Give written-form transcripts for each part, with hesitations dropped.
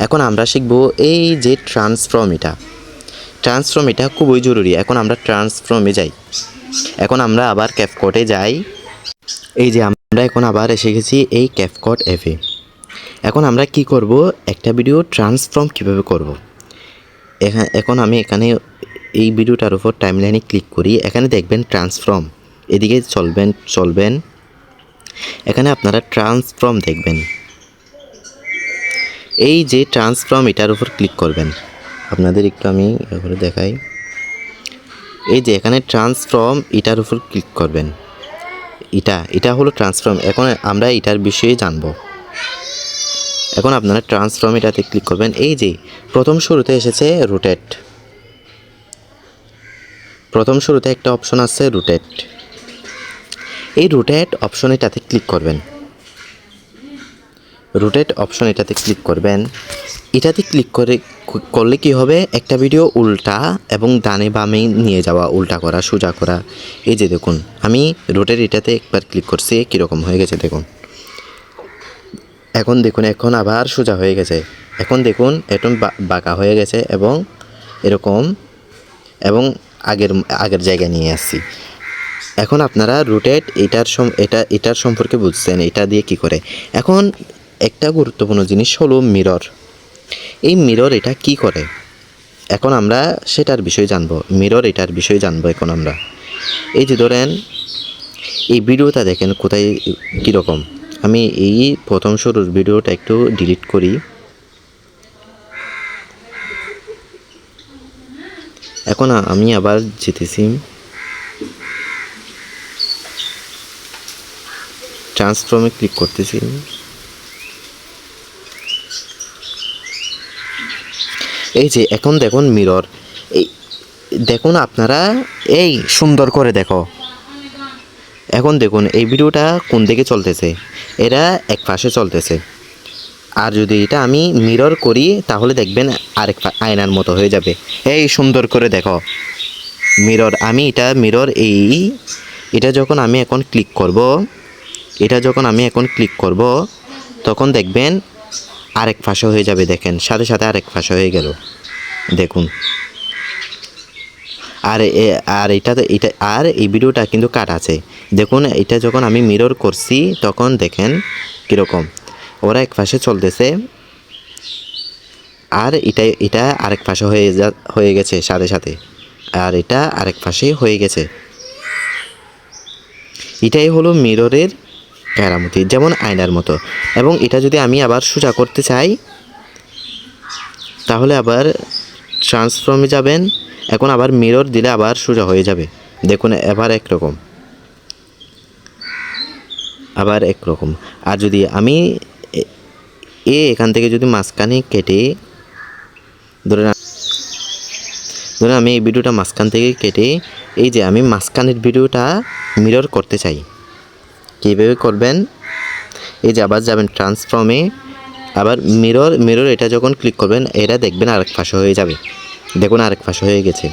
এখন আমরা শিখব এই যে ট্রান্সফর্ম, এটা খুবই জরুরি। এখন আমরা ট্রান্সফর্মে যাই। এখন আমরা আবার ক্যাপকাটে যাই। এই যে আমরা এখন আবার এসে গেছি এই ক্যাপকাট অ্যাপে। এখন আমরা কি করব, একটা ভিডিও ট্রান্সফর্ম কিভাবে করব। এখন আমি এখানে এই ভিডিওটার উপর টাইমলাইনে ক্লিক করি। এখানে দেখবেন ট্রান্সফর্ম, এদিকে চলবেন। এখানে আপনারা ট্রান্সফর্ম দেখবেন। এই যে ট্রান্সফর্ম, এটার উপর ক্লিক করবেন। আপনাদের একটু আমি এভাবে দেখাই। এই যে এখানে ট্রান্সফর্ম, এটার উপর ক্লিক করবেন। এটা হলো ট্রান্সফর্ম। এখন আমরা এটার বিষয়ে জানব। এখন আপনারা ট্রান্সফর্ম এটাতে ক্লিক করবেন। এই যে প্রথম শুরুতে এসেছে রোটেট। প্রথম শুরুতে একটা অপশন আছে রোটেট। এই রোটেট অপশন এটাতে ক্লিক করবেন। এটাতে ক্লিক করলে কি হবে, একটা ভিডিও উল্টা এবং ডানে বামে নিয়ে যাওয়া, উল্টা করা, সোজা করা। এই যে দেখুন, আমি রোটেট এটাতে একবার ক্লিক করছি, কীরকম হয়ে গেছে দেখুন। এখন আবার সোজা হয়ে গেছে। এখন দেখুন এখন বাঁকা হয়ে গেছে এবং এরকম, এবং আগের জায়গায় নিয়ে আসছি। এখন আপনারা রোটেট এটার সম্পর্কে বুঝছেন, এটা দিয়ে কি করে। এখন একটা গুরুত্বপূর্ণ জিনিস হলো মিরর। এই মিরর এটা কি করে, এখন আমরা সেটার বিষয়ে জানবো। এটার বিষয়ে জানবো এখন আমরা। এই যে ধরেন এই ভিডিওটা দেখেন কোথায় কীরকম। আমি এই প্রথম শুরুর ভিডিওটা একটু ডিলিট করি। এখন আমি আবার যেতেছি, ট্রান্সফর্মে ক্লিক করতেছি। এই যে এখন দেখুন মিরর, এই দেখুন আপনারা, এই সুন্দর করে দেখো। এখন দেখুন এই ভিডিওটা কোন দিকে চলতেছে, এরা এক পাশে চলতেছে। আর যদি এটা আমি মিরর করি তাহলে দেখবেন আরেক আয়নার মতো হয়ে যাবে। এই সুন্দর করে দেখো মিরর। এটা যখন আমি এখন ক্লিক করব, তখন দেখবেন আরেক পাশে হয়ে যাবে। দেখেন সাথে সাথে আরেক পাশে হয়ে গেল দেখুন। আর এই ভিডিওটা কিন্তু কাট আছে দেখুন। এটা যখন আমি মিরর করছি তখন দেখেন কীরকম, ওরা এক পাশে চলতেছে আর এটা আরেক পাশে হয়ে গেছে সাথে সাথে, আর এটা আরেক পাশে হয়ে গেছে। এটাই হলো মিররের কেরামতি, যেমন আয়নার মতো। এবং এটা যদি আমি আবার সোজা করতে চাই তাহলে আবার ট্রান্সফর্মে যাবেন। এখন আবার মিরর দিলে আবার সোজা হয়ে যাবে দেখুন, আবার একরকম। আর যদি আমি এখান থেকে যদি মাঝখানে কেটে ধরেন আমি এই ভিডিওটা মাঝখান থেকে কেটে, এই যে আমি মাঝখানের ভিডিওটা মিরর করতে চাই, কীভাবে করবেন। এই যে আবার যাবেন ট্রান্সফর্মে, আবার মিরর এটা যখন ক্লিক করবেন এটা দেখবেন আরেক পাশে হয়ে যাবে। দেখুন আরেক পাশে হয়ে গেছে।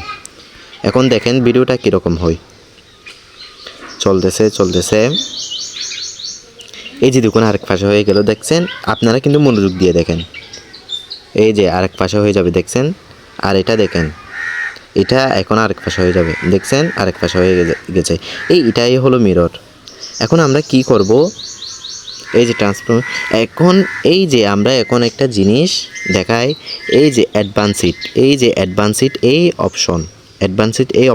এখন দেখেন ভিডিওটা কীরকম হয়, চলতেছে। এই যে দেখুন আরেক পাশে হয়ে গেল, দেখছেন। আপনারা কিন্তু মনোযোগ দিয়ে দেখেন, এই যে আরেক পাশে হয়ে যাবে দেখছেন। আর এটা দেখেন, এটা এখন আরেক পাশে হয়ে যাবে দেখছেন, আরেক পাশে হয়ে গেছে। এটাই হলো মিরর। এখন আমরা কি করব, এই যে ট্রান্সফর্ম। এখন এই যে আমরা এখন একটা জিনিস দেখাই, এই যে অ্যাডভান্সড এই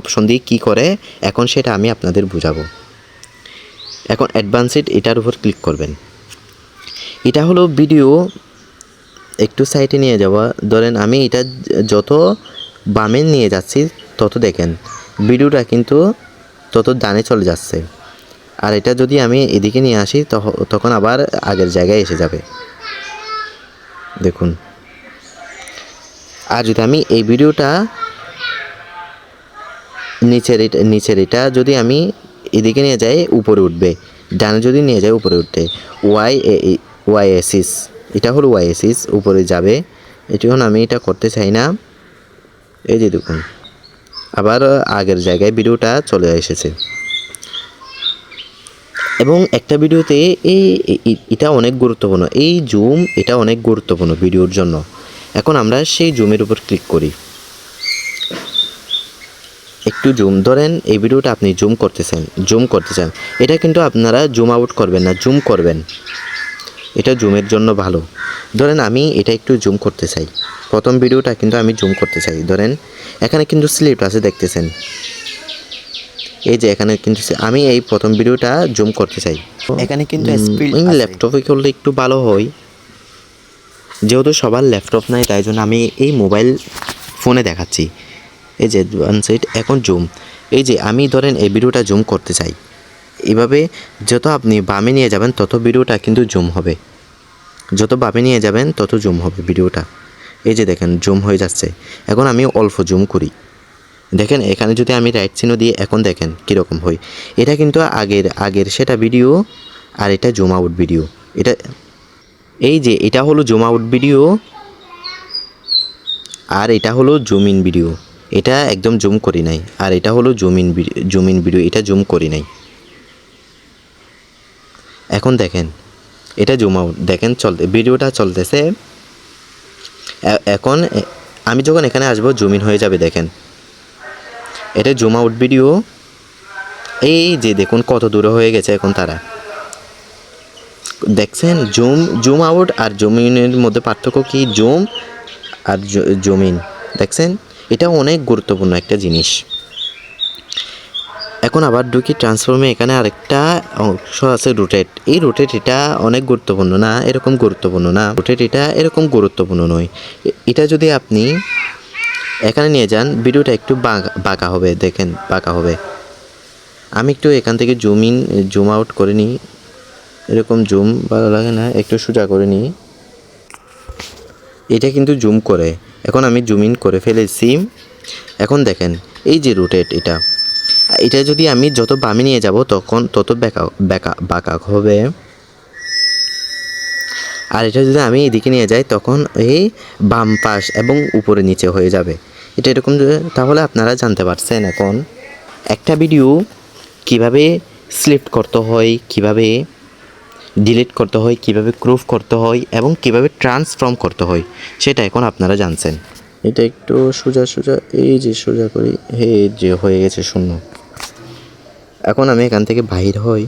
অপশন দিয়ে কি করে, এখন সেটা আমি আপনাদের বুঝাবো। এখন অ্যাডভান্সড এটার উপর ক্লিক করবেন। এটা হলো ভিডিও একটু সাইডে নিয়ে যাওয়া। ধরেন আমি এটা যত বামে নিয়ে যাচ্ছি তত দেখেন ভিডিওটা কিন্তু তত ডানে চলে যাচ্ছে। আর এটা যদি আমি এদিকে নিয়ে আসি তখন আবার আগের জায়গায় এসে যাবে দেখুন। আর যদি আমি এই ভিডিওটা নিচের এটা যদি আমি এদিকে নিয়ে যাই উপরে উঠবে, ডানে যদি নিয়ে যাই উপরে উঠবে। ওয়াই অ্যাক্সিস, এটা হলো ওয়াই অ্যাক্সিস, উপরে যাবে। এখন আমি এটা করতে চাই না। এই যে দেখুন আবার আগের জায়গায় ভিডিওটা চলে এসেছে। এবং একটা ভিডিওতে এটা অনেক গুরুত্বপূর্ণ, এই জুম এটা অনেক গুরুত্বপূর্ণ ভিডিওর জন্য। এখন আমরা সেই জুমের উপর ক্লিক করি। একটু জুম ধরেন, এই ভিডিওটা আপনি জুম করতে চান, এটা কিন্তু আপনারা জুম আউট করবেন না, জুম করবেন, এটা জুমের জন্য ভালো। ধরেন আমি এটা একটু জুম করতে চাই, প্রথম ভিডিওটা কিন্তু আমি জুম করতে চাই। ধরেন এখানে কিন্তু স্লিপ আছে দেখতেছেন, এই যে এখানে কিন্তু আমি এই প্রথম ভিডিওটা জুম করতে চাই। এখানে কিন্তু স্পিড ল্যাপটপে করলে একটু ভালো হয়, যেহেতু সবার ল্যাপটপ নাই তাই জন্য আমি এই মোবাইল ফোনে দেখাচ্ছি। এই যে ওয়ান সাইড এখন জুম, এই যে আমি ধরেন এই ভিডিওটা জুম করতে চাই, এভাবে যত আপনি বামে নিয়ে যাবেন তত ভিডিওটা কিন্তু জুম হবে, যত বামে নিয়ে যাবেন তত জুম হবে ভিডিওটা। এই যে দেখেন জুম হয়ে যাচ্ছে। এখন আমি অল্প জুম করি, দেখেন এখানে যদি আমি রাইট চিহ্ন দিয়ে এখন দেখেন কীরকম হয়। এটা কিন্তু আগের সেটা ভিডিও, আর এটা জুম আউট ভিডিও। এটা এই যে এটা হলো জুম আউট ভিডিও, আর এটা হলো জুম ইন ভিডিও। এটা একদম জুম করি নাই, আর এটা হলো জুম ইন ভিডিও, এটা জুম করি নাই। এখন দেখেন এটা জুম আউট, দেখেন ভিডিওটা চলতেছে। এখন আমি যখন এখানে আসবো জুম ইন হয়ে যাবে, দেখেন এটা জুম আউট ভিডিও। এই যে দেখুন কত দূরে হয়ে গেছে এখন তারা, দেখছেন জুম আউট আর জুম ইনের মধ্যে পার্থক্য কি, জুম আর জুম ইন, দেখছেন এটা অনেক গুরুত্বপূর্ণ একটা জিনিস। এখন আবার ঢুকি ট্রান্সফর্মে, এখানে আরেকটা অংশ আছে রোটেট। এই রোটেট এটা অনেক গুরুত্বপূর্ণ না, এরকম গুরুত্বপূর্ণ না, রোটেট এটা এরকম গুরুত্বপূর্ণ নয়। এটা যদি আপনি এখানে নিয়ে যান ভিডিওটা একটু বাঁকা হবে, দেখেন বাঁকা হবে। আমি একটু এখান থেকে জুম আউট করে নিই, এরকম জুম ভালো লাগে না, একটু সোজা করে নিই। এটা কিন্তু জুম করে, এখন আমি জুম ইন করে ফেলেছি। এখন দেখেন এই যে রোটেট, এটা যদি আমি যত বামে নিয়ে যাব তখন তত বাঁকা হবে, আর এটা যদি আমি এদিকে নিয়ে যাই তখন এই বাম পাশ এবং উপরে নিচে হয়ে যাবে। এটা এরকম, তাহলে আপনারা জানতে পারছেন এখন একটা ভিডিও কিভাবে সিলেক্ট করতে হয়, কিভাবে ডিলিট করতে হয়, কিভাবে ক্রপ করতে হয় এবং কিভাবে ট্রান্সফর্ম করতে হয়, সেটা এখন আপনারা জানছেন। এটা একটু সোজা, এই যে সোজা করি, যে হয়ে গেছে শূন্য। এখন আমি এখান থেকে বাহির হই।